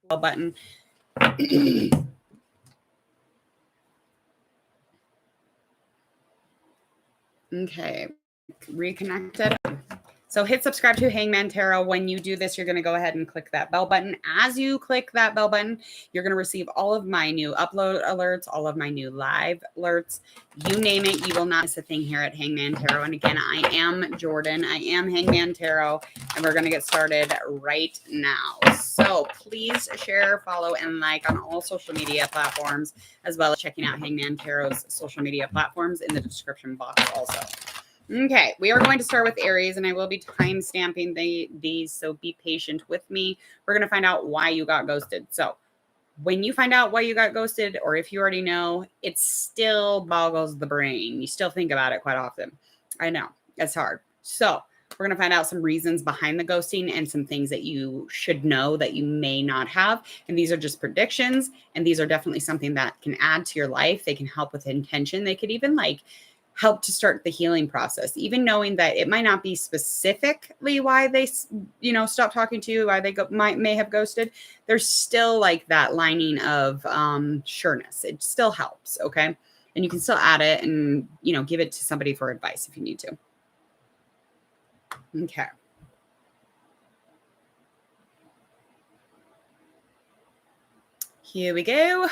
button. Okay, reconnected. So hit subscribe to Hangman Tarot. When you do this, you're going to go ahead and click that bell button. As you click that bell button, you're going to receive all of my new upload alerts, all of my new live alerts. You name it, you will not miss a thing here at Hangman Tarot. And again, I am Jordan. I am Hangman Tarot, and we're going to get started right now. So please share, follow, and like on all social media platforms, as well as checking out Hangman Tarot's social media platforms in the description box also. Okay, we are going to start with Aries, and I will be time stamping these, so be patient with me. We're going to find out why you got ghosted. So when you find out why you got ghosted, or if you already know, it still boggles the brain. You still think about it quite often. I know, it's hard. So we're going to find out some reasons behind the ghosting and some things that you should know that you may not have. And these are just predictions, and these are definitely something that can add to your life. They can help with intention. They could even help to start the healing process, even knowing that it might not be specifically why they, stop talking to you, why they may have ghosted. There's still that lining of sureness. It still helps. Okay. And you can still add it and, give it to somebody for advice if you need to. Okay. Here we go.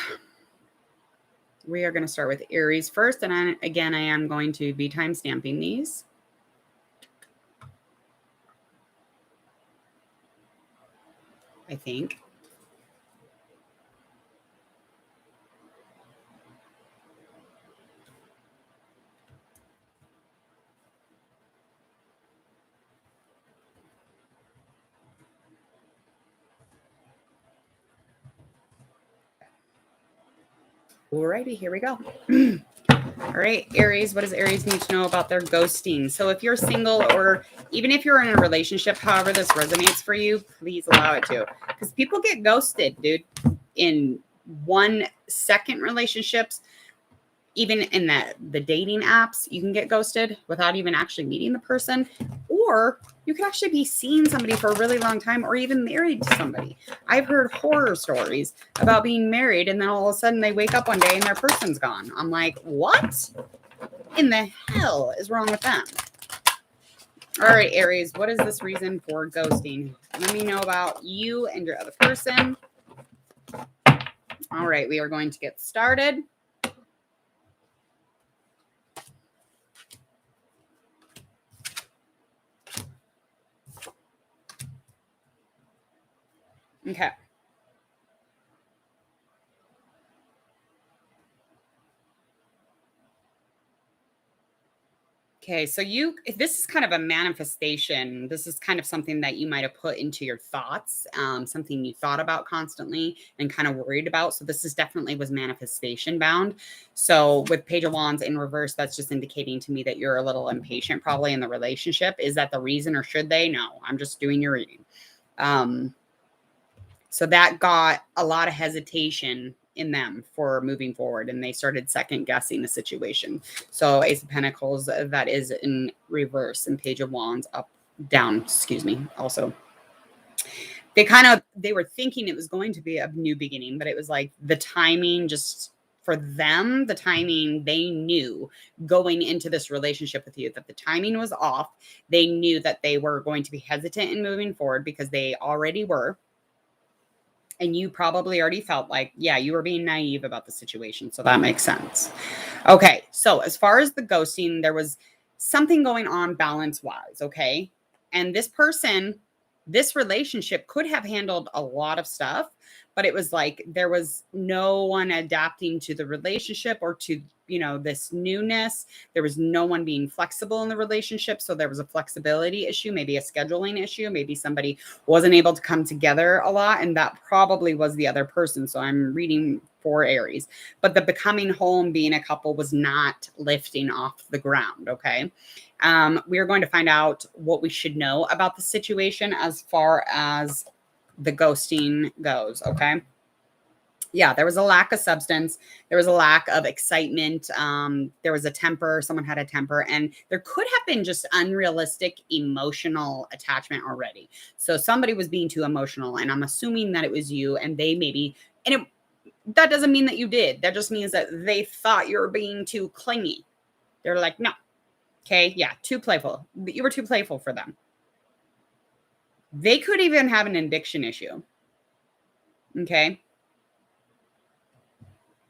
We are going to start with Aries first. And I am going to be time stamping these. I think. Alrighty, here we go. All right, Aries, what does Aries need to know about their ghosting? So if you're single, or even if you're in a relationship, however this resonates for you, please allow it to. Because people get ghosted, dude, in 1 second relationships. Even in the dating apps, you can get ghosted without even actually meeting the person. Or you could actually be seeing somebody for a really long time, or even married to somebody. I've heard horror stories about being married, and then all of a sudden they wake up one day and their person's gone. I'm like, what in the hell is wrong with them? All right, Aries, what is this reason for ghosting? Let me know about you and your other person. All right, we are going to get started. Okay. Okay, so this is kind of a manifestation. This is kind of something that you might have put into your thoughts, something you thought about constantly and kind of worried about. So this is definitely was manifestation bound. So with Page of Wands in reverse, that's just indicating to me that you're a little impatient probably in the relationship. Is that the reason, or should they? No, I'm just doing your reading. So that got a lot of hesitation in them for moving forward, and they started second guessing the situation. So Ace of Pentacles, that is in reverse, and Page of Wands down, also. They were thinking it was going to be a new beginning, but it was like the timing just for them, they knew going into this relationship with you that the timing was off. They knew that they were going to be hesitant in moving forward because they already were. And you probably already felt like, yeah, you were being naive about the situation. So that makes sense. Okay. So as far as the ghosting, there was something going on balance-wise. Okay. And this relationship could have handled a lot of stuff, but it was like there was no one adapting to the relationship or to, this newness. There was no one being flexible in the relationship. So there was a flexibility issue, maybe a scheduling issue. Maybe somebody wasn't able to come together a lot, and that probably was the other person. So I'm reading for Aries, but the becoming whole and being a couple was not lifting off the ground. Okay. We are going to find out what we should know about the situation as far as the ghosting goes. Okay. Yeah, there was a lack of substance. There was a lack of excitement. There was a temper. Someone had a temper, and there could have been just unrealistic emotional attachment already. So somebody was being too emotional, and I'm assuming that it was you, and they maybe, and it, that doesn't mean that you did. That just means that they thought you were being too clingy. They're like, no. Okay, yeah, too playful. You were too playful for them. They could even have an addiction issue. Okay.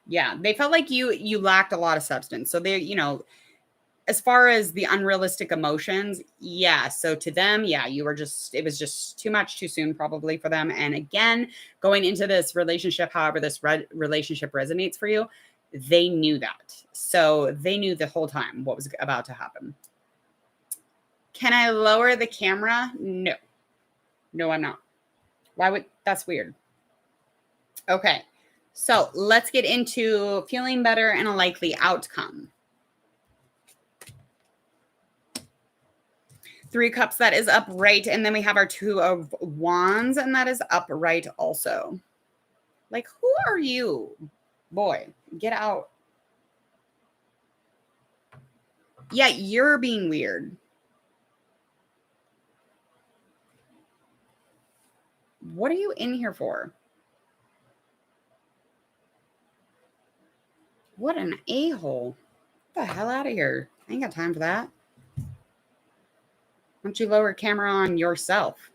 Yeah, they felt like you lacked a lot of substance. So they, as far as the unrealistic emotions, yeah. So to them, yeah, you were just, it was just too much too soon probably for them. And again, going into this relationship, however this relationship resonates for you, they knew that. So they knew the whole time what was about to happen. Can I lower the camera? No. No, I'm not. Why would, that's weird. Okay. So let's get into feeling better and a likely outcome. 3 cups, that is upright. And then we have our 2 of wands, and that is upright also. Like, who are you? Boy, get out. Yeah, you're being weird. What are you in here for? What an a-hole. Get the hell out of here. I ain't got time for that. Why don't you lower camera on yourself?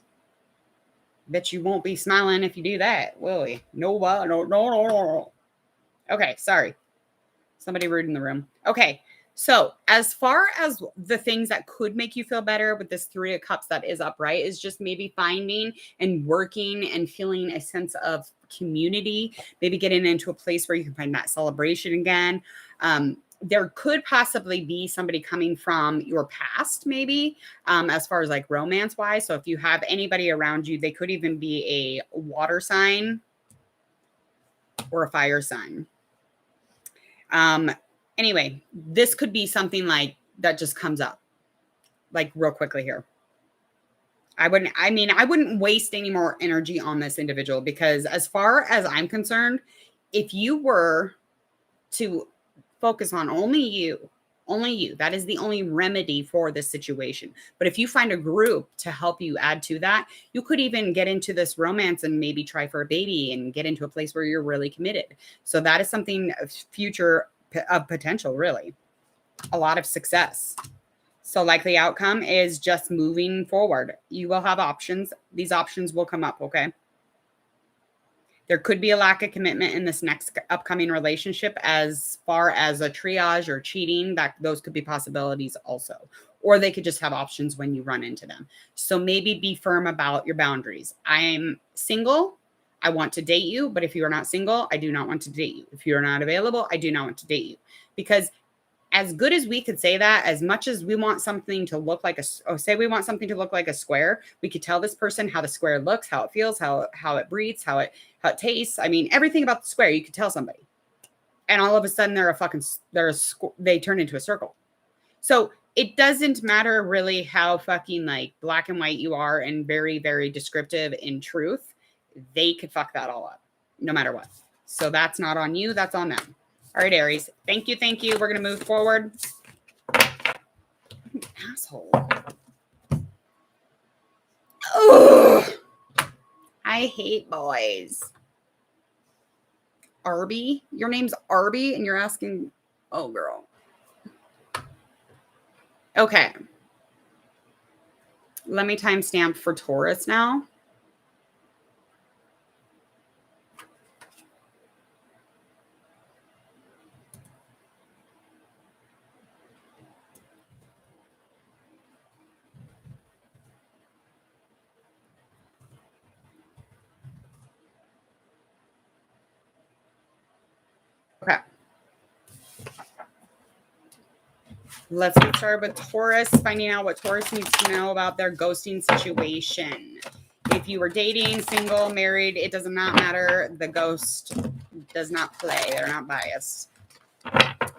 Bet you won't be smiling if you do that, will you? No. Okay, sorry. Somebody rude in the room. Okay, so as far as the things that could make you feel better with this 3 of cups that is upright is just maybe finding and working and feeling a sense of community, maybe getting into a place where you can find that celebration again. There could possibly be somebody coming from your past, maybe, as far as like romance wise. So if you have anybody around you, they could even be a water sign or a fire sign. Anyway, this could be something like that just comes up like real quickly here. I wouldn't waste any more energy on this individual, because as far as I'm concerned, if you were to focus on only you, that is the only remedy for this situation. But if you find a group to help you add to that, you could even get into this romance and maybe try for a baby and get into a place where you're really committed. So that is something future of potential, really. A lot of success. So likely outcome is just moving forward. You will have options. These options will come up, okay? There could be a lack of commitment in this next upcoming relationship as far as a triage or cheating. That those could be possibilities also. Or they could just have options when you run into them. So maybe be firm about your boundaries. I'm single. I want to date you. But if you are not single, I do not want to date you. If you are not available, I do not want to date you. Because as good as we could say that, as much as we want something to look like say we want something to look like a square, we could tell this person how the square looks, how it feels, how it breathes, how it tastes. I mean, everything about the square, you could tell somebody. And all of a sudden they turn into a circle. So it doesn't matter really how fucking like black and white you are and very, very descriptive in truth. They could fuck that all up no matter what. So that's not on you. That's on them. All right, Aries. Thank you. We're going to move forward. Asshole. Ugh. I hate boys. Arby? Your name's Arby and you're asking, oh, girl. Okay. Let me timestamp for Taurus now. Okay. Let's get started with Taurus, finding out what Taurus needs to know about their ghosting situation. If you were dating, single, married, it does not matter. The ghost does not play. They're not biased.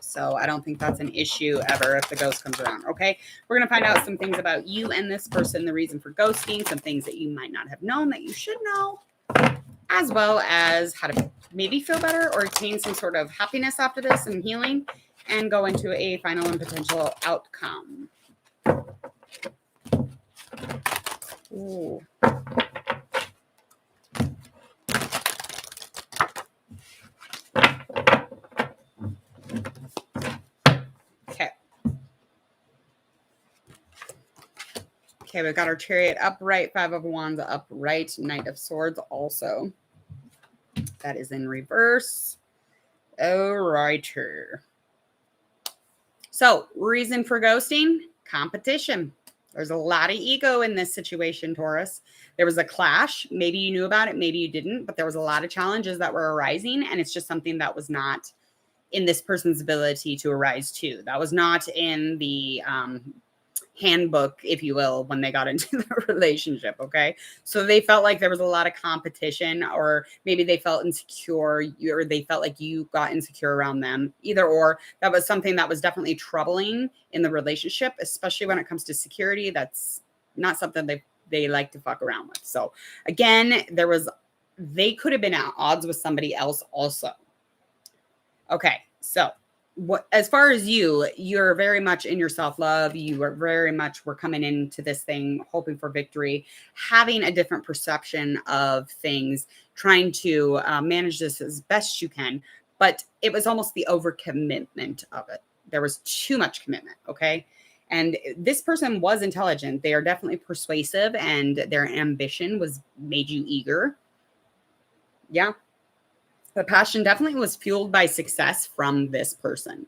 So I don't think that's an issue ever if the ghost comes around. Okay. We're going to find out some things about you and this person, the reason for ghosting, some things that you might not have known that you should know. as well as how to maybe feel better or attain some sort of happiness after this and healing, and go into a final and potential outcome. Ooh. Okay. Okay, we've got our Chariot upright, Five of Wands upright, Knight of Swords also. That is in reverse. All righter. So, reason for ghosting? Competition. There's a lot of ego in this situation, Taurus. There was a clash. Maybe you knew about it, maybe you didn't, but there was a lot of challenges that were arising, and it's just something that was not in this person's ability to arise to. That was not in the handbook, if you will, when they got into the relationship. Okay. So they felt like there was a lot of competition, or maybe they felt insecure, or they felt like you got insecure around them. Either or, that was something that was definitely troubling in the relationship, especially when it comes to security. That's not something they like to fuck around with. So again, they could have been at odds with somebody else also. Okay. So as far as you're very much in your self-love. You are very much, we're coming into this thing hoping for victory, having a different perception of things, trying to manage this as best you can. But it was almost the overcommitment of it. There was too much commitment. Okay. And this person was intelligent. They are definitely persuasive, and their ambition made you eager. Yeah. The passion definitely was fueled by success from this person.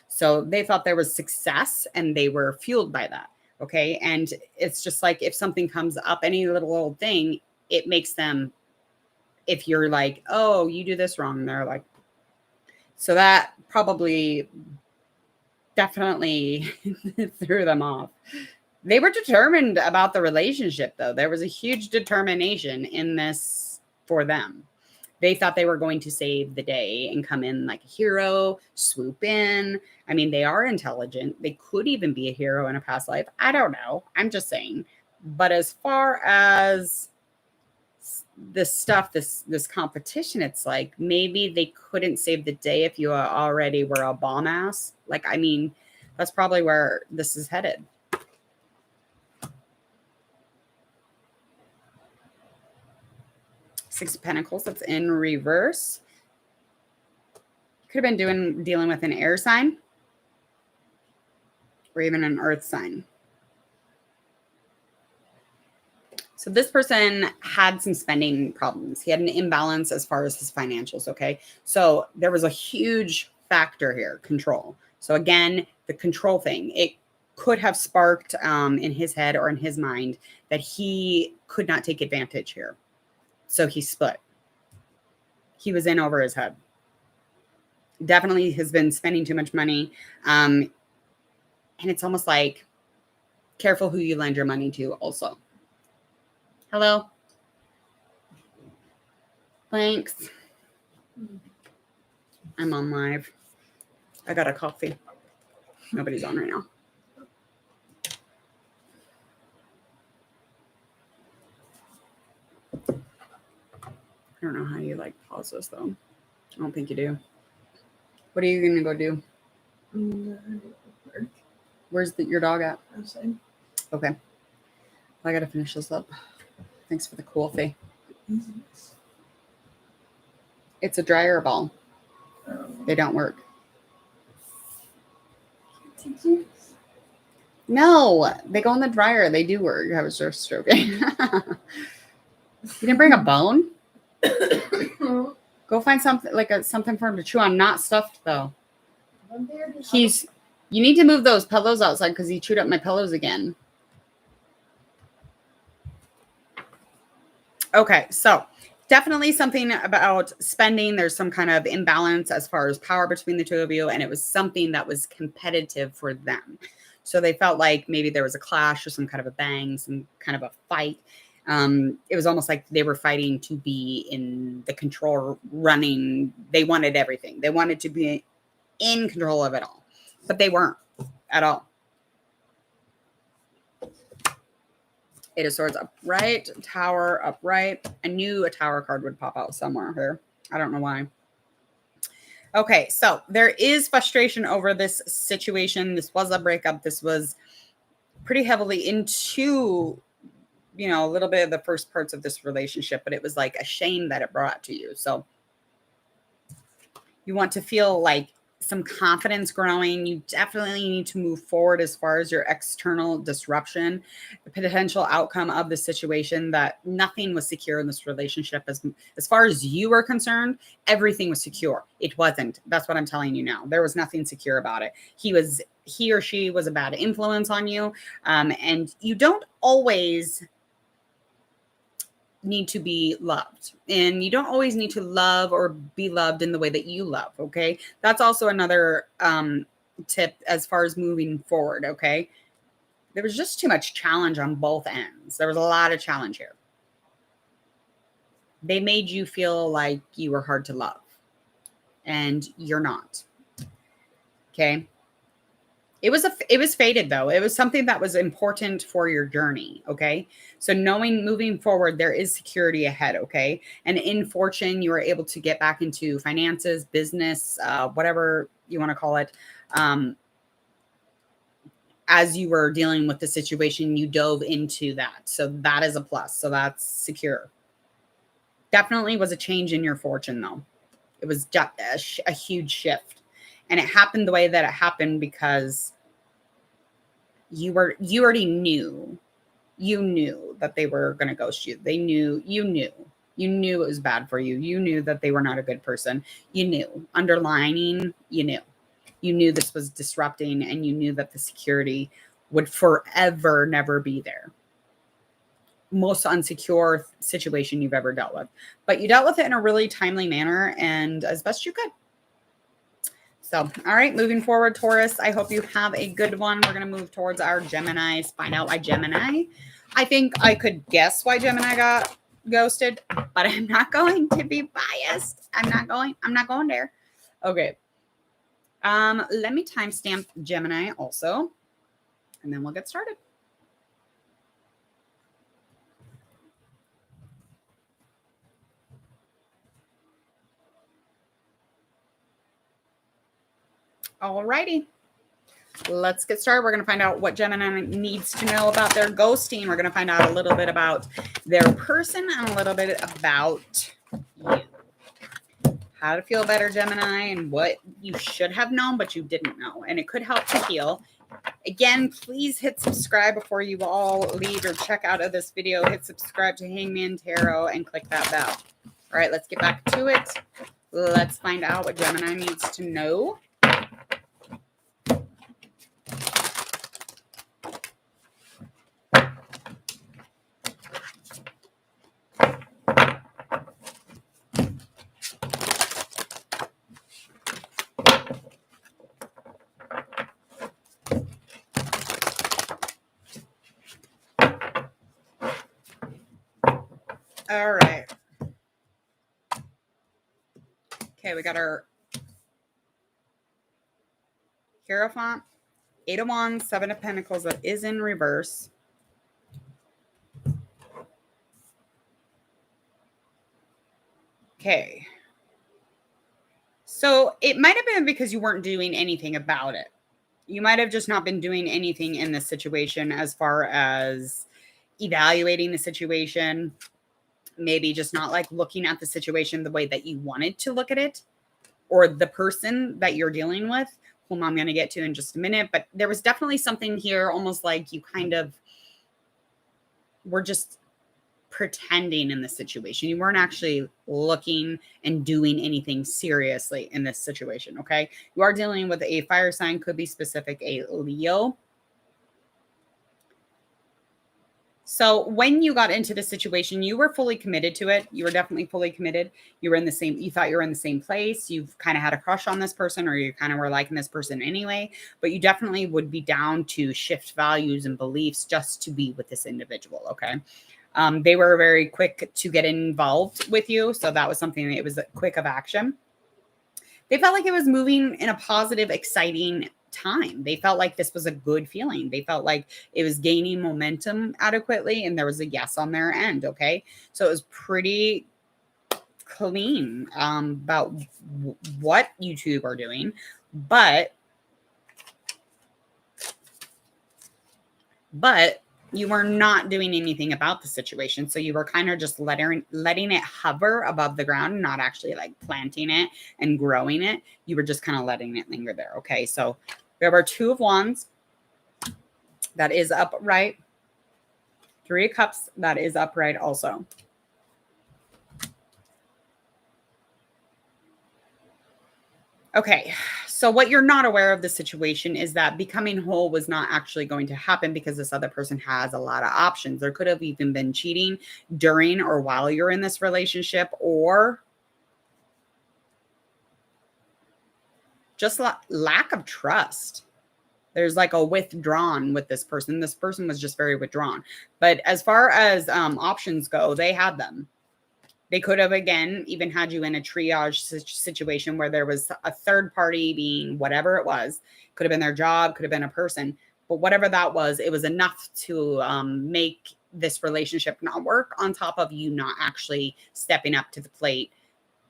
So they thought there was success and they were fueled by that. Okay. And it's just like, if something comes up, any little old thing, it makes them, if you're like, oh, you do this wrong, they're like, so that probably definitely threw them off. They were determined about the relationship, though. There was a huge determination in this for them. They thought they were going to save the day and come in like a hero, swoop in. I mean, they are intelligent. They could even be a hero in a past life. I don't know. I'm just saying. But as far as this stuff, this competition, it's like maybe they couldn't save the day if you already were a bomb ass. Like, I mean, that's probably where this is headed. Six of Pentacles, that's in reverse. You could have been dealing with an air sign or even an earth sign. So this person had some spending problems. He had an imbalance as far as his financials, okay? So there was a huge factor here, control. So again, the control thing, it could have sparked in his head or in his mind that he could not take advantage here. So he split. He was in over his head. Definitely has been spending too much money. And it's almost like, careful who you lend your money to also. Hello? Thanks. I'm on live. I got a coffee. Nobody's on right now. I don't know how you like pause this though. I don't think you do. What are you gonna go do? Where's your dog at? Outside. Okay. I gotta finish this up. Thanks for the coffee. It's a dryer ball. They don't work. No, they go in the dryer. They do work. I was just joking. You didn't bring a bone? Go find something like something for him to chew on. Not stuffed though. You need to move those pillows outside because he chewed up my pillows again. Okay, so definitely something about spending. There's some kind of imbalance as far as power between the two of you, and it was something that was competitive for them. So they felt like maybe there was a clash or some kind of a bang, some kind of a fight. It was almost like they were fighting to be in the control, running. They wanted everything. They wanted to be in control of it all, but they weren't at all. Eight of Swords upright, Tower upright. I knew a Tower card would pop out somewhere here. I don't know why. Okay, so there is frustration over this situation. This was a breakup. This was pretty heavily into, you know, a little bit of the first parts of this relationship, but it was like a shame that it brought to you. So you want to feel like some confidence growing. You definitely need to move forward as far as your external disruption, the potential outcome of the situation, that nothing was secure in this relationship. As far as you were concerned, everything was secure. It wasn't. That's what I'm telling you now. There was nothing secure about it. He or she was a bad influence on you. And you don't always need to be loved, and you don't always need to love or be loved in the way that you love. Okay, that's also another tip as far as moving forward. Okay, there was just too much challenge on both ends. There was a lot of challenge here. They made you feel like you were hard to love, and you're not. Okay, it was fated though. It was something that was important for your journey. Okay. So knowing moving forward, there is security ahead. Okay. And in fortune, you were able to get back into finances, business, whatever you want to call it. As you were dealing with the situation, you dove into that. So that is a plus. So that's secure. Definitely was a change in your fortune though. It was a huge shift. And it happened the way that it happened because you already knew that they were going to ghost you. You knew it was bad for you. You knew that they were not a good person. You knew underlining, you knew this was disrupting, and you knew that the security would forever never be there. Most unsecure situation you've ever dealt with, but you dealt with it in a really timely manner and as best you could. So, all right, moving forward, Taurus, I hope you have a good one. We're going to move towards our Geminis, find out why Gemini. I think I could guess why Gemini got ghosted, but I'm not going to be biased. I'm not going there. Okay. Let me timestamp Gemini also, and then we'll get started. All righty. Let's get started. We're going to find out what Gemini needs to know about their ghosting. We're going to find out a little bit about their person and a little bit about you. How to feel better, Gemini, and what you should have known, but you didn't know. And it could help to heal. Again, please hit subscribe before you all leave or check out of this video. Hit subscribe to Hangman Tarot and click that bell. All right, let's get back to it. Let's find out what Gemini needs to know. All right. Okay, we got our Hierophant, Eight of Wands, Seven of Pentacles that is in reverse. Okay. So it might have been because you weren't doing anything about it. You might have just not been doing anything in this situation as far as evaluating the situation. Maybe just not like looking at the situation the way that you wanted to look at it, or the person that you're dealing with, whom I'm going to get to in just a minute. But there was definitely something here, almost like you kind of were just pretending in this situation. You weren't actually looking and doing anything seriously in this situation. Okay. You are dealing with a fire sign, could be specific, a Leo. So when you got into the situation, you were fully committed to it. You were definitely fully committed. You were in the same, you thought you were in the same place. You've kind of had a crush on this person, or you kind of were liking this person anyway, but you definitely would be down to shift values and beliefs just to be with this individual. Okay. They were very quick to get involved with you. So that was something that it was quick of action. They felt like it was moving in a positive, exciting time. They felt like this was a good feeling. They felt like it was gaining momentum adequately, and there was a yes on their end. Okay. So it was pretty clean about what you two are doing, but you were not doing anything about the situation. So you were kind of just letting it hover above the ground, not actually like planting it and growing it. You were just kind of letting it linger there. Okay. So we have our 2 of Wands. That is upright. 3 of Cups. That is upright also. Okay, so what you're not aware of the situation is that becoming whole was not actually going to happen because this other person has a lot of options. There could have even been cheating during or while you're in this relationship, or just lack of trust. There's like a withdrawn with this person. This person was just very withdrawn. But as far as options go, they had them. They could have, again, even had you in a triage situation where there was a third party being whatever it was. Could have been their job, could have been a person. But whatever that was, it was enough to make this relationship not work, on top of you not actually stepping up to the plate,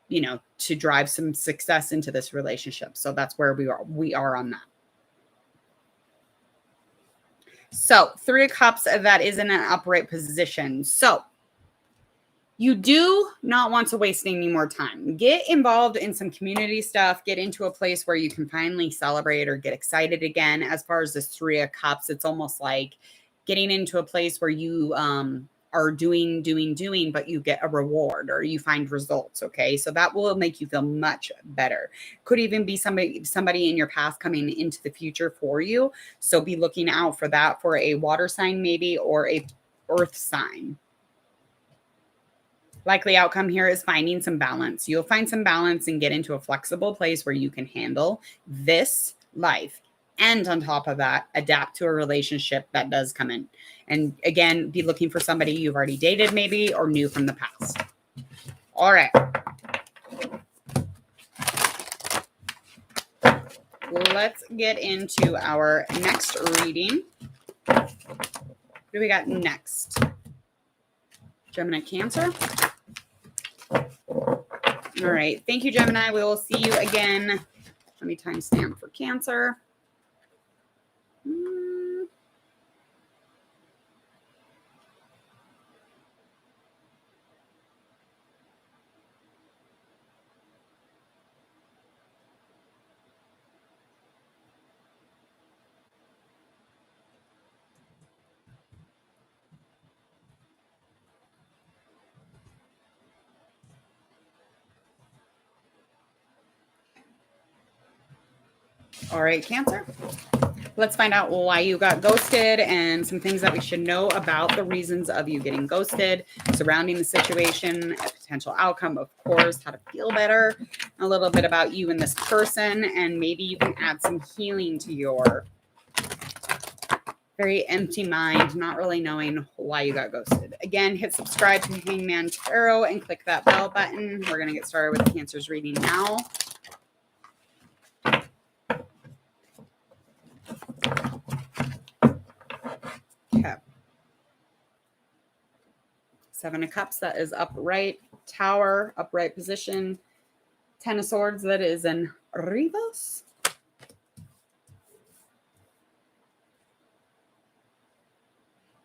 you know, to drive some success into this relationship. So that's where we are on that. So 3 of Cups, that is in an upright position. So you do not want to waste any more time. Get involved in some community stuff. Get into a place where you can finally celebrate or get excited again. As far as this 3 of Cups, it's almost like getting into a place where you are doing, but you get a reward or you find results. Okay. So that will make you feel much better. Could even be somebody in your past coming into the future for you. So be looking out for that, for a water sign maybe, or a earth sign. Likely outcome here is finding some balance. You'll find some balance and get into a flexible place where you can handle this life. And on top of that, adapt to a relationship that does come in. And again, be looking for somebody you've already dated maybe or knew from the past. All right. Let's get into our next reading. What do we got next? Gemini, Cancer. All right. Thank you, Gemini. We will see you again. Let me timestamp for Cancer. All right, Cancer. Let's find out why you got ghosted and some things that we should know about the reasons of you getting ghosted, surrounding the situation, a potential outcome, of course, how to feel better, a little bit about you and this person, and maybe you can add some healing to your very empty mind, not really knowing why you got ghosted. Again, hit subscribe to Hangman Tarot and click that bell button. We're going to get started with Cancer's reading now. Okay. 7 of Cups, that is upright. Tower, upright position. 10 of Swords, that is in reverse.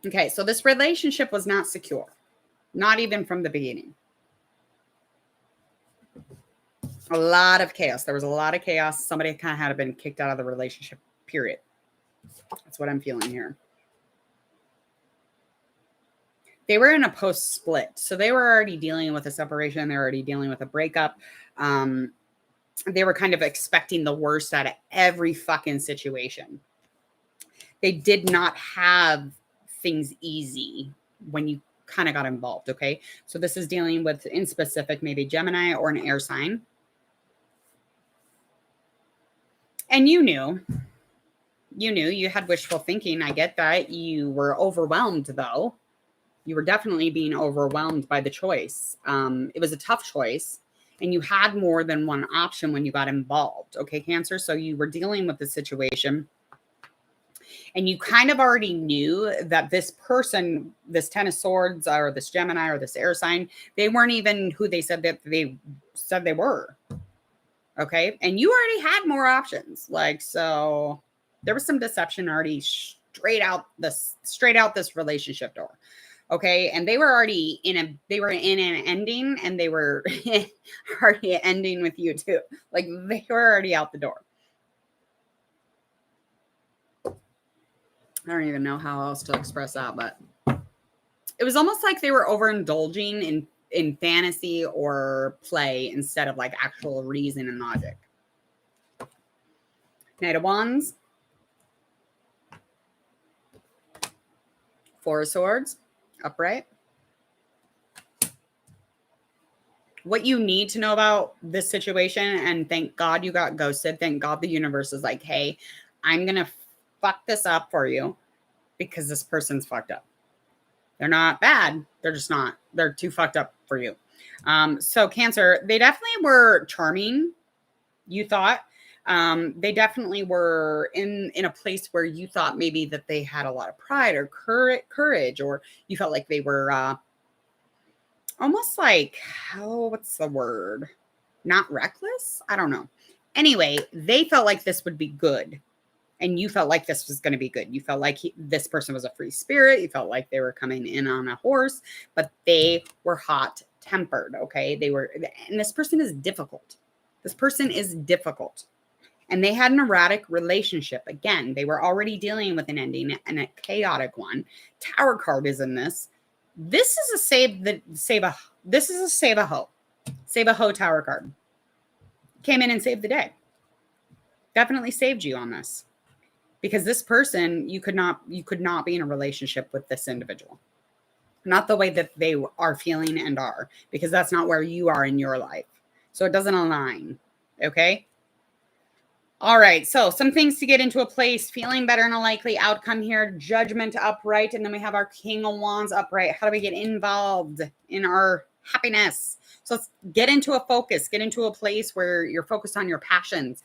Okay, so this relationship was not secure, not even from the beginning. A lot of chaos. There was a lot of chaos. Somebody kind of had been kicked out of the relationship, period. That's what I'm feeling here. They were in a post-split. So they were already dealing with a separation. They were already dealing with a breakup. They were kind of expecting the worst out of every fucking situation. They did not have things easy when you kind of got involved, okay? So this is dealing with, in specific, maybe Gemini or an air sign. And you knew you had wishful thinking. I get that. You were overwhelmed, though. You were definitely being overwhelmed by the choice. It was a tough choice. and you had more than one option when you got involved. Okay, Cancer. So you were dealing with the situation and you kind of already knew that this person, this 10 of swords or this Gemini or this air sign, they weren't even who they said they were. Okay. And you already had more options. Like, so there was some deception already straight out this relationship door. Okay. And they were already in an ending, and they were already ending with you too. Like, they were already out the door. I don't even know how else to express that, but it was almost like they were overindulging in fantasy or play instead of like actual reason and logic. Knight of Wands, Four of Swords, upright. What you need to know about this situation, and thank God you got ghosted. Thank God the universe is like, hey, I'm going to fuck this up for you because this person's fucked up. They're not bad. They're just not. They're too fucked up for you. So Cancer, they definitely were charming, you thought. They definitely were in a place where you thought maybe that they had a lot of pride or courage, or you felt like they were almost like, what's the word? Not reckless? I don't know. Anyway, they felt like this would be good. And you felt like this was going to be good. You felt like this person was a free spirit. You felt like they were coming in on a horse, but they were hot tempered. Okay. And this person is difficult. This person is difficult. And they had an erratic relationship. Again, they were already dealing with an ending and a chaotic one. Tower card is in this. This is a save a hoe tower card. Came in and saved the day. Definitely saved you on this. Because this person, you could not be in a relationship with this individual. Not the way that they are feeling and are, because that's not where you are in your life. So it doesn't align. Okay. All right. So some things to get into a place, feeling better and a likely outcome here, Judgment upright. And then we have our King of Wands upright. How do we get involved in our happiness? So let's get into a focus, get into a place where you're focused on your passions.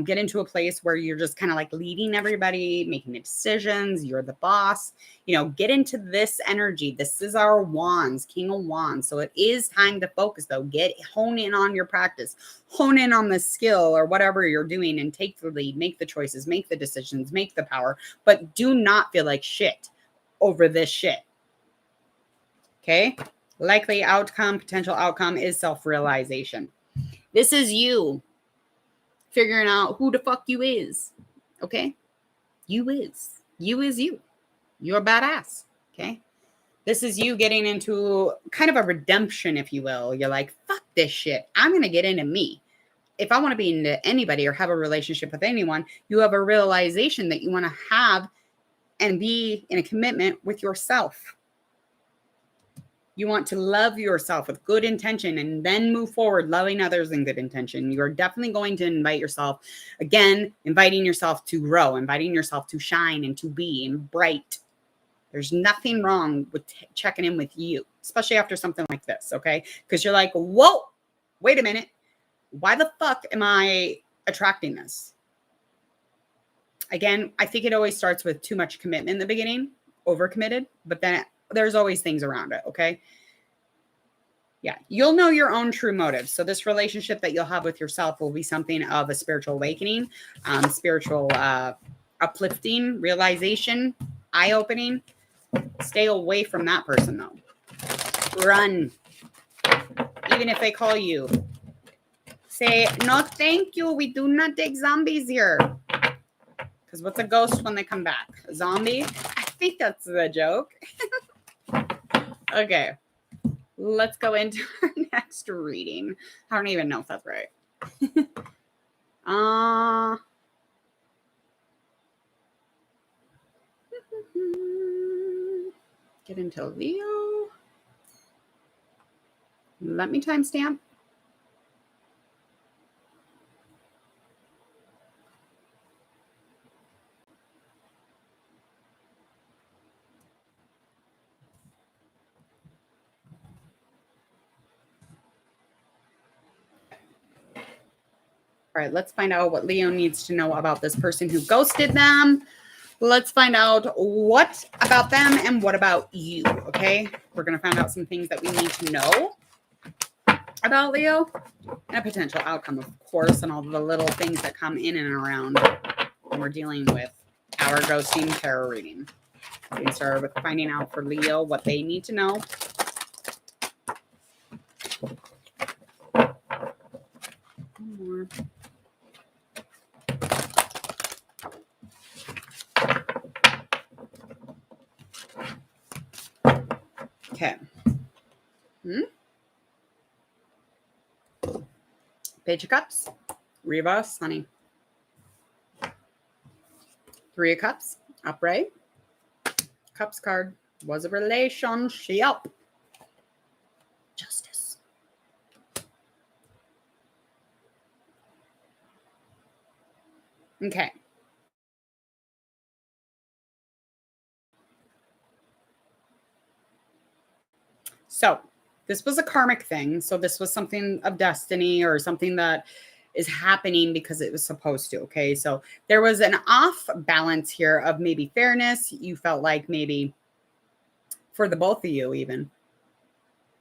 Get into a place where you're just kind of like leading everybody, making the decisions. You're the boss. Get into this energy. This is our wands, King of Wands. So it is time to focus, though. Hone in on your practice, hone in on the skill or whatever you're doing, and take the lead, make the choices, make the decisions, make the power. But do not feel like shit over this shit. Okay. Likely outcome, potential outcome is self-realization. This is you figuring out who the fuck you is. Okay. You is you. You're badass. Okay. This is you getting into kind of a redemption, if you will. You're like, fuck this shit. I'm going to get into me. If I want to be into anybody or have a relationship with anyone, you have a realization that you want to have and be in a commitment with yourself. You want to love yourself with good intention and then move forward loving others in good intention. You're definitely going to invite yourself, again, inviting yourself to grow, inviting yourself to shine and to be bright. There's nothing wrong with checking in with you, especially after something like this, okay? Because you're like, whoa, wait a minute. Why the fuck am I attracting this? Again, I think it always starts with too much commitment in the beginning, overcommitted, but then there's always things around it, okay? Yeah, you'll know your own true motives. So this relationship that you'll have with yourself will be something of a spiritual awakening, spiritual uplifting, realization, eye-opening. Stay away from that person, though. Run. Even if they call you. Say, no, thank you. We do not take zombies here. Because what's a ghost when they come back? A zombie? I think that's the joke. Okay. Let's go into our next reading. I don't even know if that's right. Get into Leo. Let me timestamp. All right, let's find out what Leo needs to know about this person who ghosted them. Let's find out what about them and what about you, okay? We're going to find out some things that we need to know about Leo and a potential outcome, of course, and all the little things that come in and around when we're dealing with our ghosting tarot reading. We start with finding out for Leo what they need to know. One more. Okay. Page of Cups. Reverse, honey. Three of Cups. Upright. Cups card. Was a relationship. Justice. Okay. So this was a karmic thing. So this was something of destiny or something that is happening because it was supposed to. Okay. So there was an off balance here of maybe fairness. You felt like maybe for the both of you, even.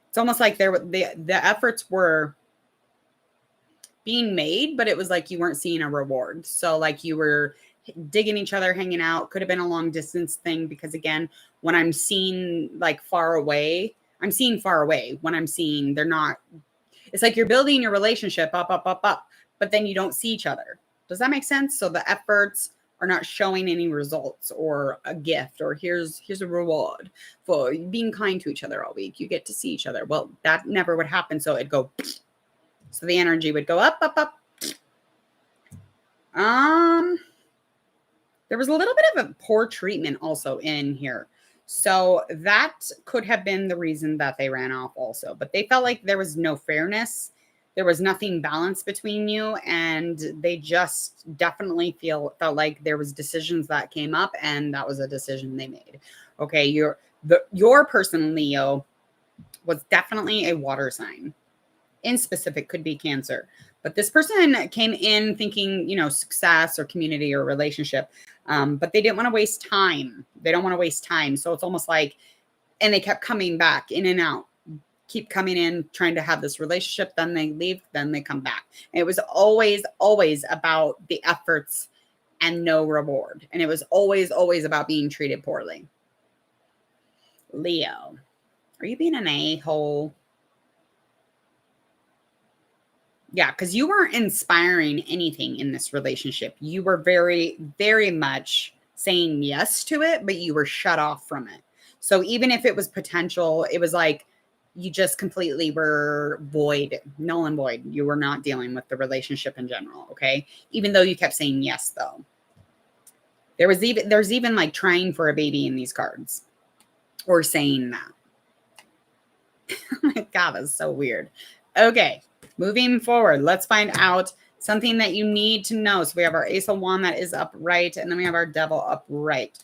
It's almost like the efforts were being made, but it was like you weren't seeing a reward. So like you were digging each other, hanging out. Could have been a long distance thing because again, when I'm seeing like far away, I'm seeing far away. When I'm seeing they're not, it's like you're building your relationship up, but then you don't see each other. Does that make sense? So the efforts are not showing any results or a gift or here's a reward for being kind to each other all week. You get to see each other. Well, that never would happen. So it'd go, so the energy would go up. There was a little bit of a poor treatment also in here. So that could have been the reason that they ran off also, but they felt like there was no fairness. There was nothing balanced between you. And they just definitely felt like there was decisions that came up and that was a decision they made. Okay. Your person, Leo, was definitely a water sign. In specific, could be Cancer. But this person came in thinking, success or community or relationship. But they didn't want to waste time. They don't want to waste time. So it's almost like, and they kept coming back in and out, keep coming in, trying to have this relationship. Then they leave, then they come back. And it was always about the efforts and no reward. And it was always about being treated poorly. Leo, are you being an a-hole? Yeah, because you weren't inspiring anything in this relationship. You were very, very much saying yes to it, but you were shut off from it. So even if it was potential, it was like you just completely were void, null and void. You were not dealing with the relationship in general, okay? Even though you kept saying yes, though. There's even like trying for a baby in these cards or saying that. Oh my God, that's so weird. Okay. Moving forward, let's find out something that you need to know. So we have our Ace of Wands that is upright, and then we have our Devil upright.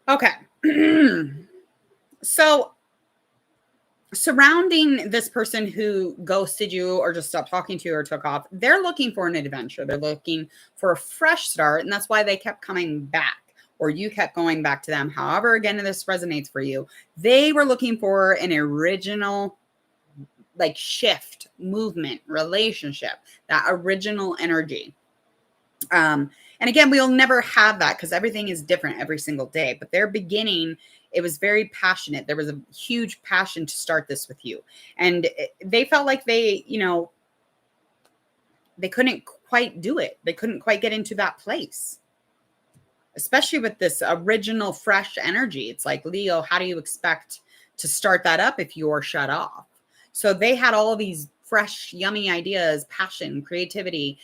Okay. So surrounding this person who ghosted you or just stopped talking to you or took off, they're looking for an adventure. They're looking for a fresh start, and that's why they kept coming back. Or you kept going back to them. However, again, this resonates for you. They were looking for an original, like shift, movement, relationship, that original energy. And again, we'll never have that because everything is different every single day. But their beginning, it was very passionate. There was a huge passion to start this with you. And they felt like they couldn't quite do it. They couldn't quite get into that place. Especially with this original fresh energy. It's like, Leo, how do you expect to start that up if you're shut off? So they had all these fresh, yummy ideas, passion, creativity,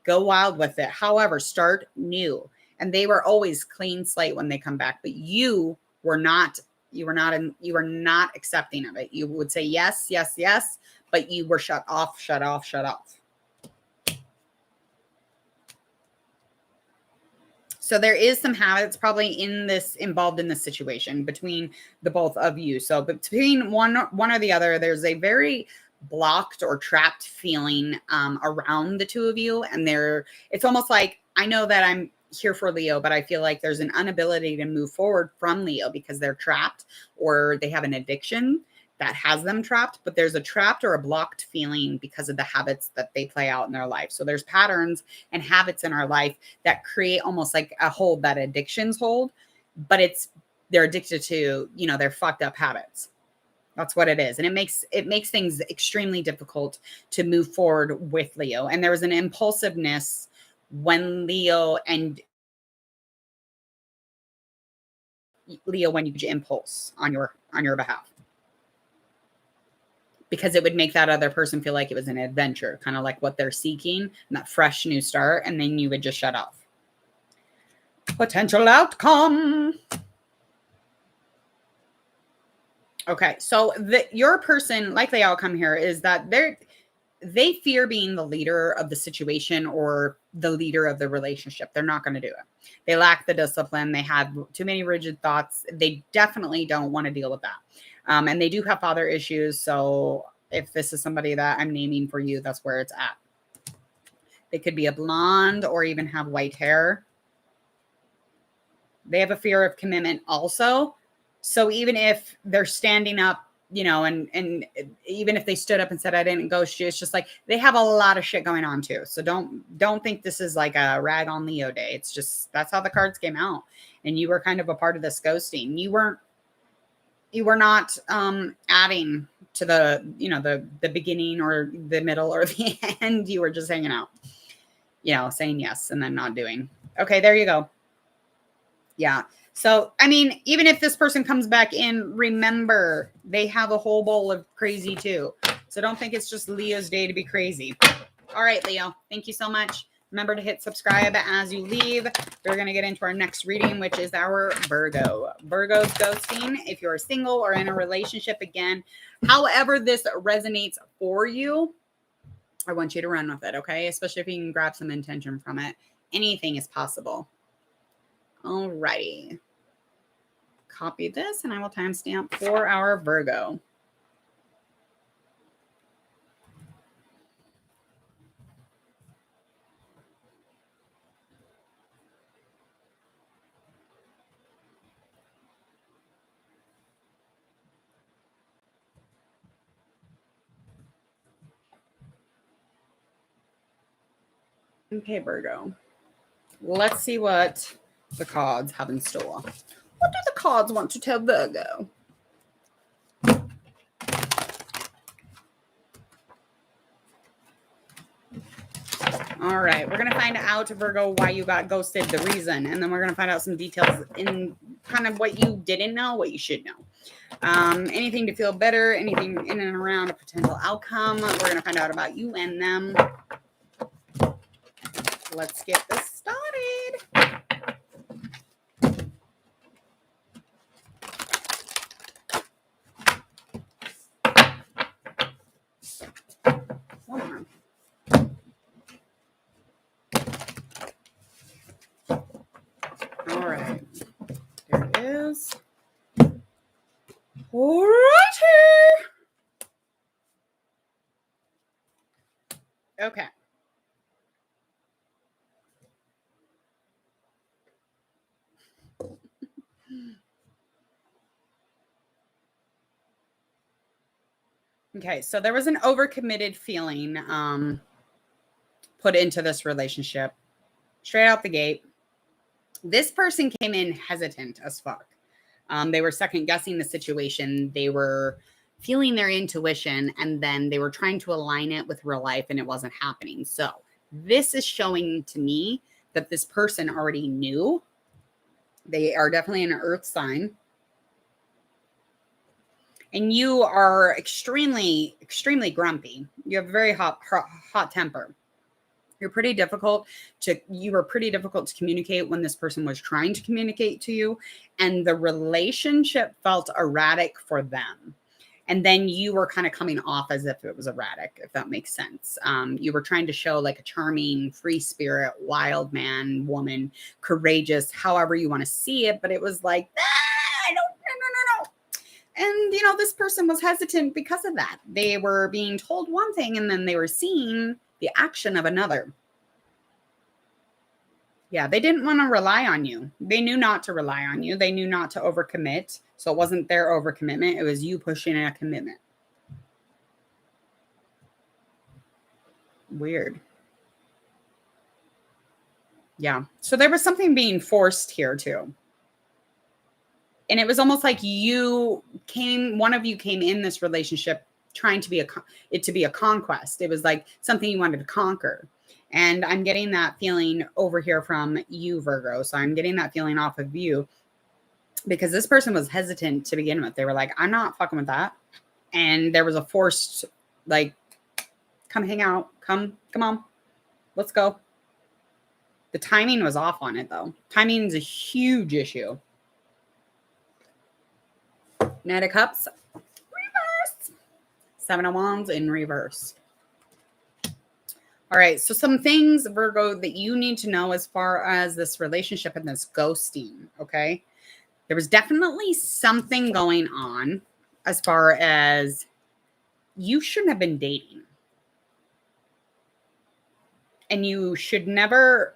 go wild with it. However, start new. And they were always clean slate when they come back, but you were not accepting of it. You would say yes, yes, yes, but you were shut off. So there is some habits probably involved in this situation between the both of you. So between one or the other, there's a very blocked or trapped feeling around the two of you. And it's almost like, I know that I'm here for Leo, but I feel like there's an inability to move forward from Leo because they're trapped or they have an addiction that has them trapped, but there's a trapped or a blocked feeling because of the habits that they play out in their life. So there's patterns and habits in our life that create almost like a hold that addictions hold, but they're addicted to, their fucked up habits. That's what it is. And it makes things extremely difficult to move forward with Leo. And there was an impulsiveness when when you impulse on your behalf. Because it would make that other person feel like it was an adventure, kind of like what they're seeking, and that fresh new start, and then you would just shut off. Potential outcome. Okay, so your person, likely outcome here is that they fear being the leader of the situation or the leader of the relationship. They're not going to do it. They lack the discipline. They have too many rigid thoughts. They definitely don't want to deal with that. And they do have father issues. So if this is somebody that I'm naming for you, that's where it's at. They could be a blonde or even have white hair. They have a fear of commitment also. So even if they're standing up, and even if they stood up and said, I didn't ghost you, it's just like they have a lot of shit going on too. So don't think this is like a rag on Leo day. It's just, that's how the cards came out. And you were kind of a part of this ghosting. You were not adding to the beginning or the middle or the end. You were just hanging out, saying yes and then not doing. Okay, there you go. Yeah. So, I mean, even if this person comes back in, remember, they have a whole bowl of crazy too. So don't think it's just Leo's day to be crazy. All right, Leo, thank you so much. Remember to hit subscribe as you leave. We're going to get into our next reading, which is our Virgo. Virgo's ghosting, if you're single or in a relationship again. However this resonates for you, I want you to run with it, okay? Especially if you can grab some intention from it. Anything is possible. All righty. Copy this, and I will timestamp for our Virgo. Okay, Virgo. Let's see what the cards have in store. What do the cards want to tell Virgo? All right, we're going to find out, Virgo, why you got ghosted, the reason, and then we're going to find out some details in kind of what you didn't know, what you should know. Anything to feel better, anything in and around a potential outcome. We're going to find out about you and them. Let's get this started. All right, there it is. All righty. Okay. Okay, so there was an overcommitted feeling put into this relationship straight out the gate. This person came in hesitant as fuck. They were second guessing the situation. They were feeling their intuition, and then they were trying to align it with real life, and it wasn't happening. So this is showing to me that this person already knew. They are definitely an earth sign. And you are extremely, extremely grumpy. You have a very hot temper. You were pretty difficult to communicate when this person was trying to communicate to you. And the relationship felt erratic for them. And then you were kind of coming off as if it was erratic, if that makes sense. You were trying to show like a charming, free spirit, wild man, woman, courageous, however you want to see it. But it was like, I don't, no. And, you know, this person was hesitant because of that. They were being told one thing and then they were seeing the action of another. Yeah, they didn't want to rely on you. They knew not to rely on you. They knew not to overcommit. So it wasn't their overcommitment. It was you pushing a commitment. Weird. Yeah. So there was something being forced here too. And it was almost like one of you came in this relationship trying to be a conquest. It was like something you wanted to conquer. And I'm getting that feeling over here from you, Virgo. So I'm getting that feeling off of you because this person was hesitant to begin with. They were like, I'm not fucking with that. And there was a forced, like, come hang out. Come on. Let's go. The timing was off on it, though. Timing is a huge issue. Knight of Cups, reverse. Seven of Wands in reverse. All right, so some things, Virgo, that you need to know as far as this relationship and this ghosting, okay? There was definitely something going on as far as you shouldn't have been dating. And you should never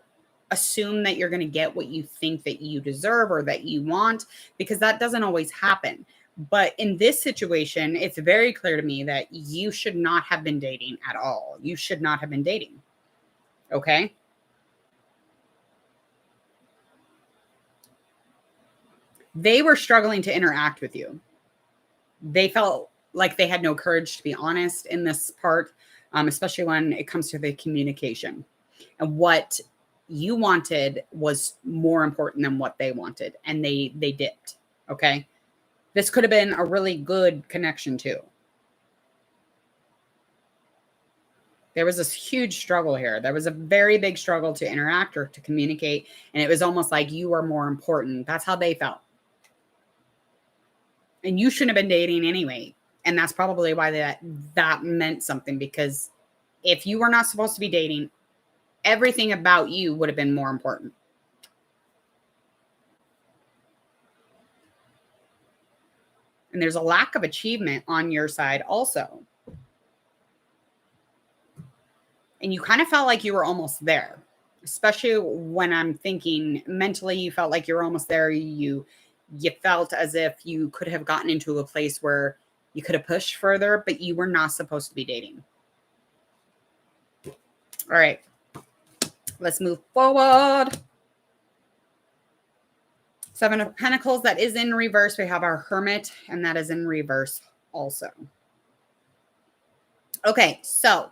assume that you're going to get what you think that you deserve or that you want, because that doesn't always happen. But in this situation, it's very clear to me that you should not have been dating at all. You should not have been dating. Okay? They were struggling to interact with you. They felt like they had no courage to be honest in this part, especially when it comes to the communication. And what you wanted was more important than what they wanted. And they dipped. Okay? This could have been a really good connection too. There was this huge struggle here. There was a very big struggle to interact or to communicate. And it was almost like you were more important. That's how they felt. And you shouldn't have been dating anyway. And that's probably why that meant something, because if you were not supposed to be dating, everything about you would have been more important. And there's a lack of achievement on your side also. And you kind of felt like you were almost there, especially when I'm thinking mentally, you felt like you were almost there. You felt as if you could have gotten into a place where you could have pushed further, but you were not supposed to be dating. All right, let's move forward. Seven of Pentacles, that is in reverse. We have our Hermit, and that is in reverse also. Okay, so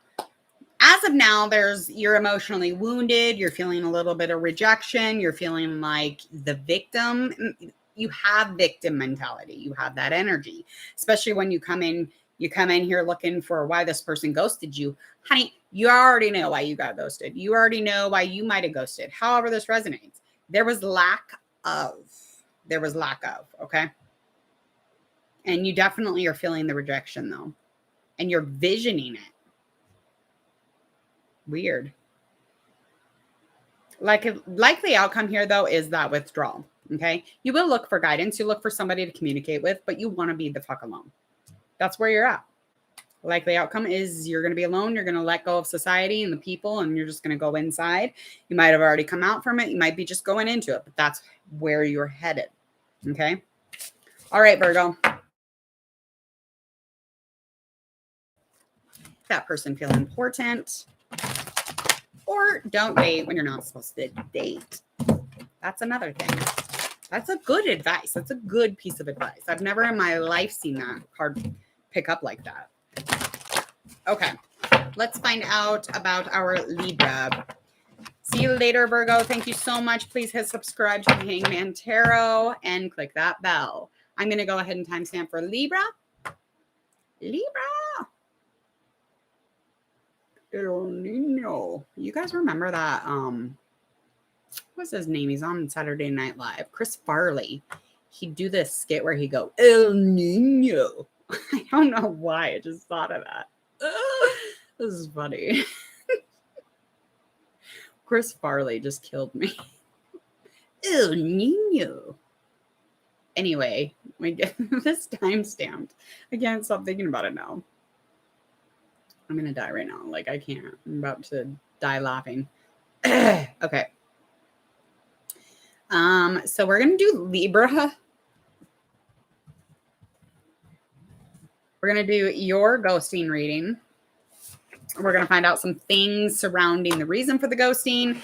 as of now, you're emotionally wounded. You're feeling a little bit of rejection. You're feeling like the victim. You have victim mentality. You have that energy, especially when you come in here looking for why this person ghosted you. Honey, you already know why you got ghosted. You already know why you might have ghosted. However this resonates. There was lack of, okay? And you definitely are feeling the rejection though. And you're visioning it. Weird. Likely outcome here though is that withdrawal, okay? You will look for guidance. You look for somebody to communicate with, but you want to be the fuck alone. That's where you're at. Likely outcome is you're going to be alone. You're going to let go of society and the people, and you're just going to go inside. You might have already come out from it. You might be just going into it, but that's where you're headed. Okay. All right, Virgo. That person feel important, or don't date when you're not supposed to date. That's another thing. That's a good advice. That's a good piece of advice. I've never in my life seen that card pick up like that. Okay, let's find out about our Libra. See you later, Virgo. Thank you so much. Please hit subscribe to Hangman Tarot and click that bell. I'm going to go ahead and timestamp for Libra. Libra. El Nino. You guys remember that? What's his name? He's on Saturday Night Live. Chris Farley. He'd do this skit where he'd go, El Nino. I don't know why I just thought of that. This is funny. Chris Farley just killed me. Oh, Nino. Anyway, we get this time stamped. I can't stop thinking about it now. I'm going to die right now. Like, I can't. I'm about to die laughing. Okay. So we're going to do Libra. We're going to do your ghosting reading. We're going to find out some things surrounding the reason for the ghosting.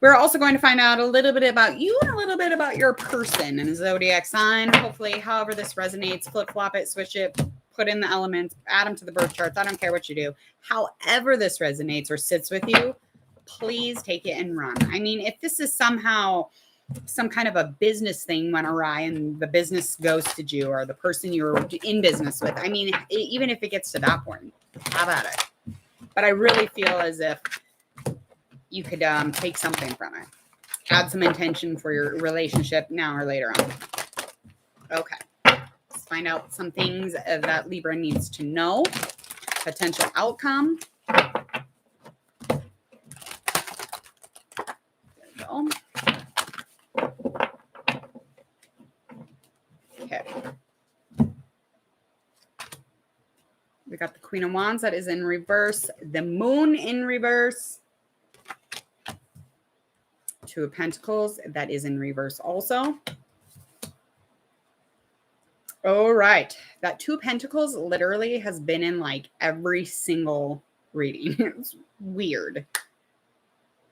We're also going to find out a little bit about you and a little bit about your person and zodiac sign. Hopefully, however this resonates, flip-flop it, switch it, put in the elements, add them to the birth charts. I don't care what you do. However this resonates or sits with you, please take it and run. I mean, if this is somehow some kind of a business thing went awry and the business ghosted you or the person you're in business with, I mean, even if it gets to that point, have at it. But I really feel as if you could take something from it. Add some intention for your relationship now or later on. Okay. Let's find out some things that Libra needs to know. Potential outcome. There we go. Okay. We got the Queen of Wands that is in reverse. The Moon in reverse. Two of Pentacles that is in reverse also. All right. That Two of Pentacles literally has been in like every single reading. It's weird.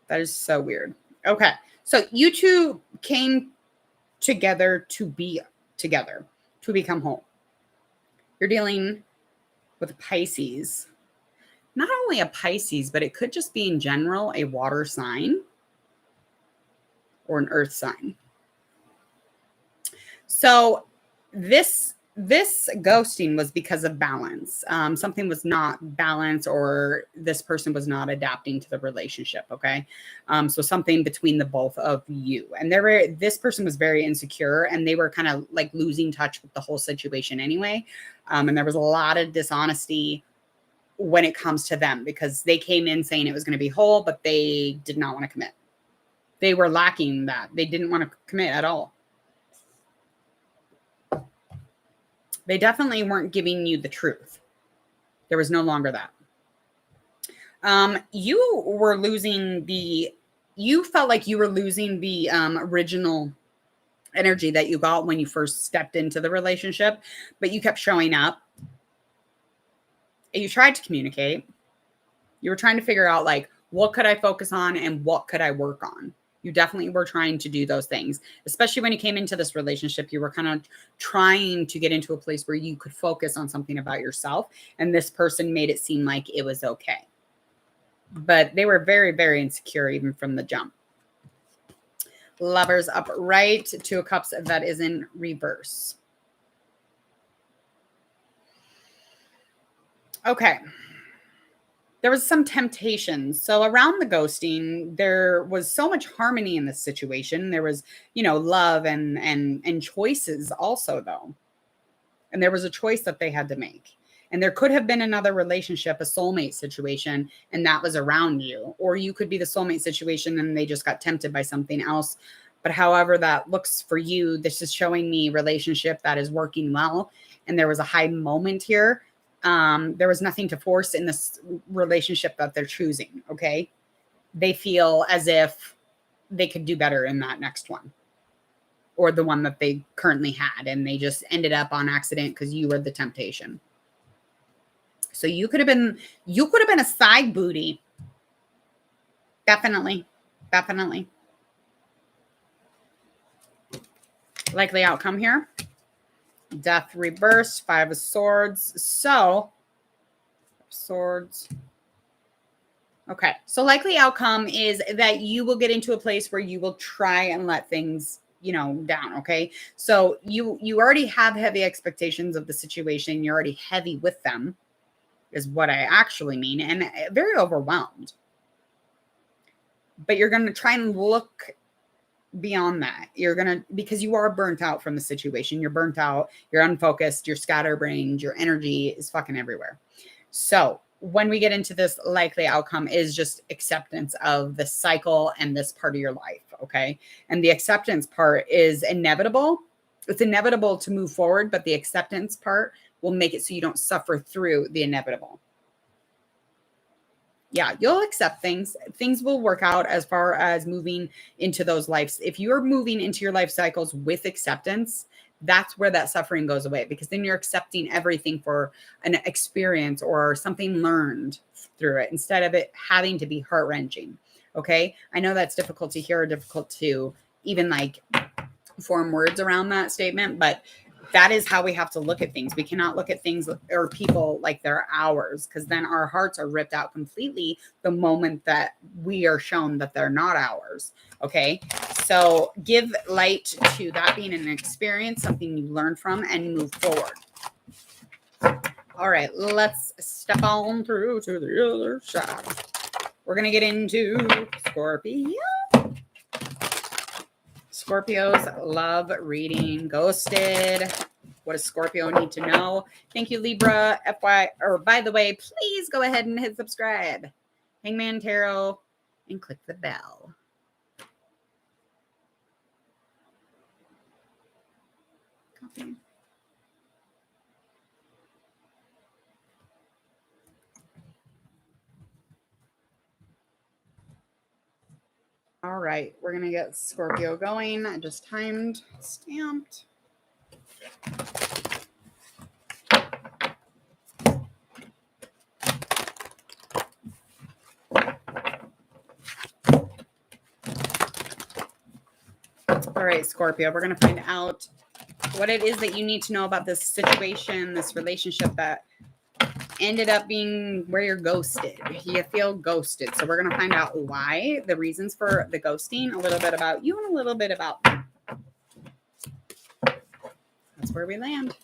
That is so weird. Okay. So you two came together to be together, to become whole. You're dealing with a Pisces. Not only a Pisces, but it could just be in general a water sign or an earth sign. So this ghosting was because of balance. Something was not balanced or this person was not adapting to the relationship. Okay. So something between the both of you. And this person was very insecure and they were kind of like losing touch with the whole situation anyway. And there was a lot of dishonesty when it comes to them because they came in saying it was going to be whole, but they did not want to commit. They were lacking that. They didn't want to commit at all. They definitely weren't giving you the truth. There was no longer that. You felt like you were losing the original energy that you got when you first stepped into the relationship, but you kept showing up. You tried to communicate. You were trying to figure out like, what could I focus on and what could I work on? You definitely were trying to do those things, especially when you came into this relationship. You were kind of trying to get into a place where you could focus on something about yourself. And this person made it seem like it was okay. But they were very, very insecure even from the jump. Lovers upright. Two of Cups that is in reverse. Okay. There was some temptations. So around the ghosting, there was so much harmony in this situation. There was, love and choices also though. And there was a choice that they had to make. And there could have been another relationship, a soulmate situation, and that was around you. Or you could be the soulmate situation and they just got tempted by something else. But however that looks for you, this is showing me relationship that is working well. And there was a high moment here. There was nothing to force in this relationship that they're choosing. Okay. They feel as if they could do better in that next one or the one that they currently had. And they just ended up on accident because you were the temptation. So you could have been a side booty. Definitely. Definitely. Likely outcome here. Death reversed, Five of Swords. So, swords. Okay. So likely outcome is that you will get into a place where you will try and let things, down. Okay. So you already have heavy expectations of the situation. You're already heavy with them is what I actually mean. And very overwhelmed. But you're going to try and look beyond that. You're going to, because you are burnt out from the situation. You're burnt out. You're unfocused. You're scatterbrained. Your energy is fucking everywhere. So when we get into this, likely outcome is just acceptance of the cycle and this part of your life. Okay. And the acceptance part is inevitable. It's inevitable to move forward, but the acceptance part will make it so you don't suffer through the inevitable. Yeah, you'll accept things. Things will work out as far as moving into those lives. If you're moving into your life cycles with acceptance, that's where that suffering goes away, because then you're accepting everything for an experience or something learned through it instead of it having to be heart-wrenching. Okay. I know that's difficult to hear, difficult to even like form words around that statement, but that is how we have to look at things. We cannot look at things or people like they're ours, because then our hearts are ripped out completely the moment that we are shown that they're not ours. Okay. So give light to that being an experience, something you learn from, and move forward. All right, let's step on through to the other side. We're going to get into Scorpio. Scorpios love reading ghosted. What does Scorpio need to know? Thank you, Libra. By the way, please go ahead and hit subscribe. Hangman Tarot, and click the bell. Copy. All right, we're going to get Scorpio going. I just timed, stamped. All right, Scorpio, we're going to find out what it is that you need to know about this situation, this relationship that ended up being where you're ghosted. You feel ghosted. So we're going to find out why, the reasons for the ghosting, a little bit about you and a little bit about them. That's where we land.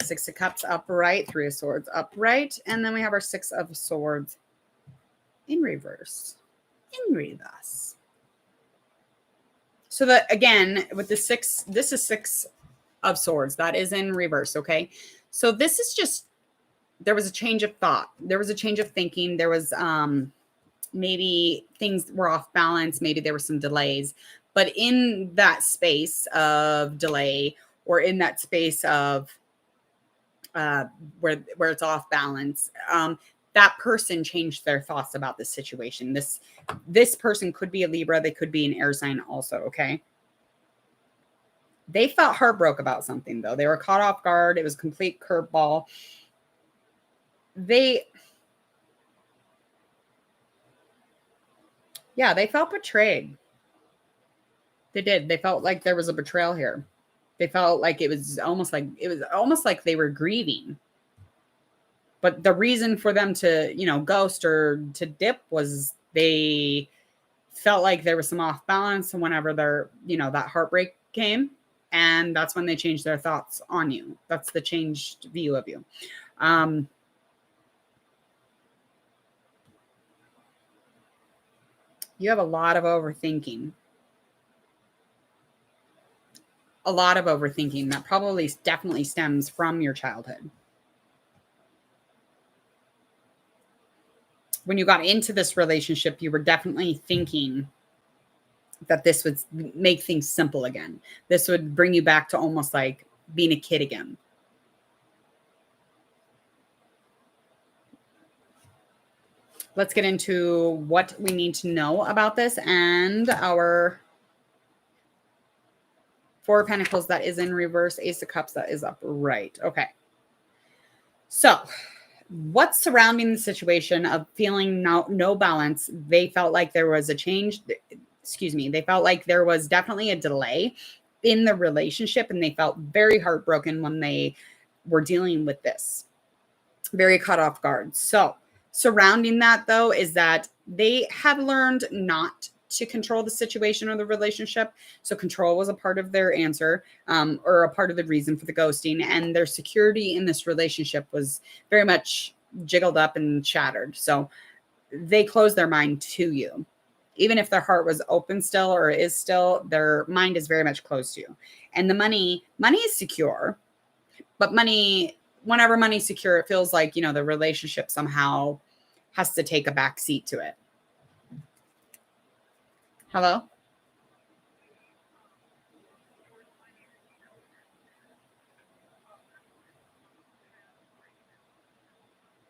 6 of Cups upright, 3 of Swords upright, and then we have our 6 of Swords in reverse. In reverse. So that, again, with the 6, this is 6 of Swords. That is in reverse, okay? So this is just, there was a change of thought. There was a change of thinking. There was maybe things were off balance. Maybe there were some delays. But in that space of delay, or in that space of where it's off balance, that person changed their thoughts about the situation. This person could be a Libra. They could be an air sign also, okay? They felt heartbroken about something, though. They were caught off guard. It was a complete curveball. They felt betrayed. They did. They felt like there was a betrayal here. They felt like it was almost like they were grieving. But the reason for them to, ghost or to dip was they felt like there was some off balance, and whenever that heartbreak came, and that's when they changed their thoughts on you. That's the changed view of you. You have a lot of overthinking. A lot of overthinking that probably definitely stems from your childhood. When you got into this relationship, you were definitely thinking that this would make things simple again. This would bring you back to almost like being a kid again. Let's get into what we need to know about this and our 4 of Pentacles that is in reverse, Ace of Cups that is upright. Okay. So what's surrounding the situation of feeling no balance? They felt like there was a change. They felt like there was definitely a delay in the relationship, and they felt very heartbroken when they were dealing with this. Very caught off guard. So surrounding that, though, is that they have learned not to control the situation or the relationship. So control was a part of their answer, or a part of the reason for the ghosting. And their security in this relationship was very much jiggled up and shattered. So they closed their mind to you. Even if their heart was open still or is still, their mind is very much closed to you. And the money is secure, but whenever money's secure, it feels like, the relationship somehow has to take a back seat to it. Hello?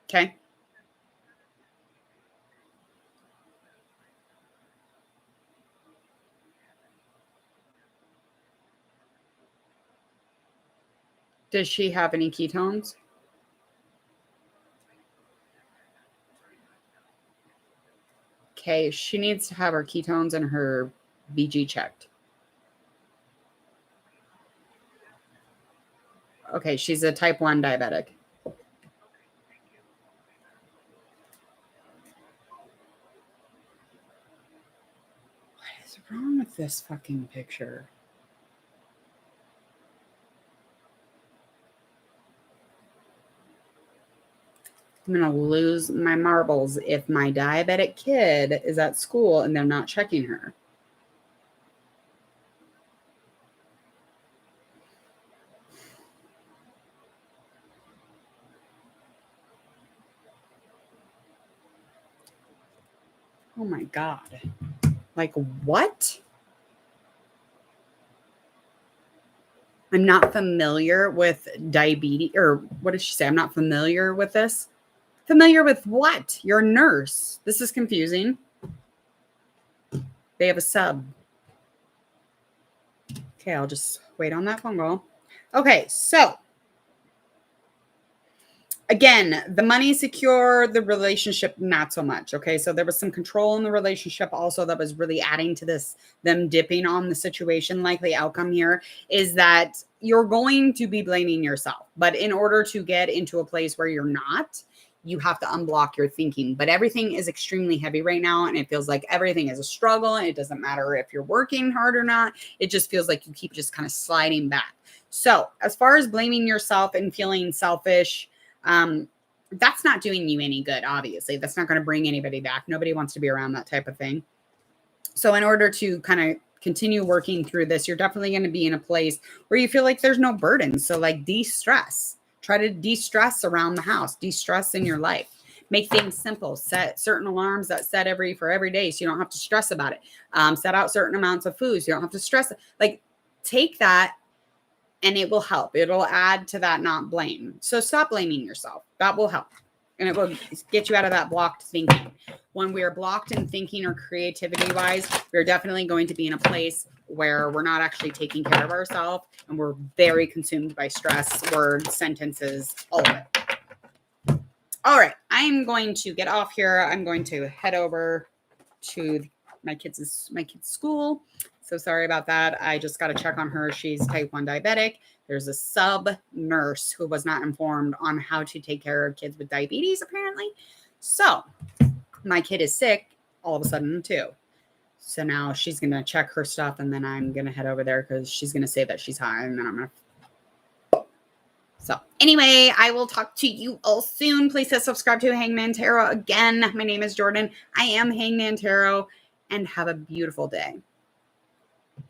Okay. Does she have any ketones? Okay, she needs to have her ketones and her BG checked. Okay, she's a type 1 diabetic. What is wrong with this fucking picture? I'm going to lose my marbles if my diabetic kid is at school and they're not checking her. Oh my God. Like, what? I'm not familiar with diabetes, or what did she say? I'm not familiar with this. Familiar with what? You're a nurse. This is confusing. They have a sub. Okay, I'll just wait on that phone call. Okay, so again, the money is secure, the relationship not so much. Okay, so there was some control in the relationship also that was really adding to this, them dipping on the situation. Likely outcome here is that you're going to be blaming yourself, but in order to get into a place where you're not, you have to unblock your thinking. But everything is extremely heavy right now, and it feels like everything is a struggle, and it doesn't matter if you're working hard or not. It just feels like you keep just kind of sliding back. So as far as blaming yourself and feeling selfish, that's not doing you any good. Obviously, that's not going to bring anybody back. Nobody wants to be around that type of thing. So in order to kind of continue working through this, you're definitely going to be in a place where you feel like there's no burden. So like de-stress, try to de-stress around the house, de-stress in your life, make things simple, set certain alarms that set for every day. So you don't have to stress about it. Set out certain amounts of food. So you don't have to stress it. Like take that, and it will help. It'll add to that not blame. So stop blaming yourself. That will help. And it will get you out of that blocked thinking. When we are blocked in thinking or creativity wise, we're definitely going to be in a place where we're not actually taking care of ourselves, and we're very consumed by stress, words, sentences, all of it. All right. I'm going to get off here. I'm going to head over to my kids' school. So sorry about that. I just got to check on her. She's type 1 diabetic. There's a sub nurse who was not informed on how to take care of kids with diabetes, apparently. So my kid is sick all of a sudden too. So now she's going to check her stuff, and then I'm going to head over there because she's going to say that she's high, and then I'm going to. So anyway, I will talk to you all soon. Please hit subscribe to Hangman Tarot. Again, my name is Jordan. I am Hangman Tarot, and have a beautiful day.